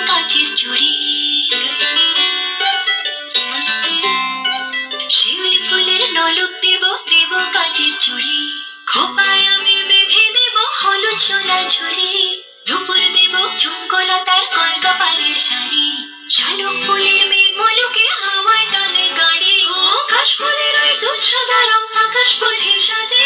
কাচের চুড়ি, শিউলি ফুলের নলক দেব দেব কাচের চুড়ি, খোপায় আমি বেঁধে দেব হলুদ সোনার ঝুড়ি, দুপুর দেব ঝুমকোলতার কলকাপালের শাড়ি, শালুক ফুলের মেঘ মলুকে হাওয়ায় টানে গাড়ি, ও কাশফুলের ওই দুধ সাদা রং আকাশ বুঝি সাজে।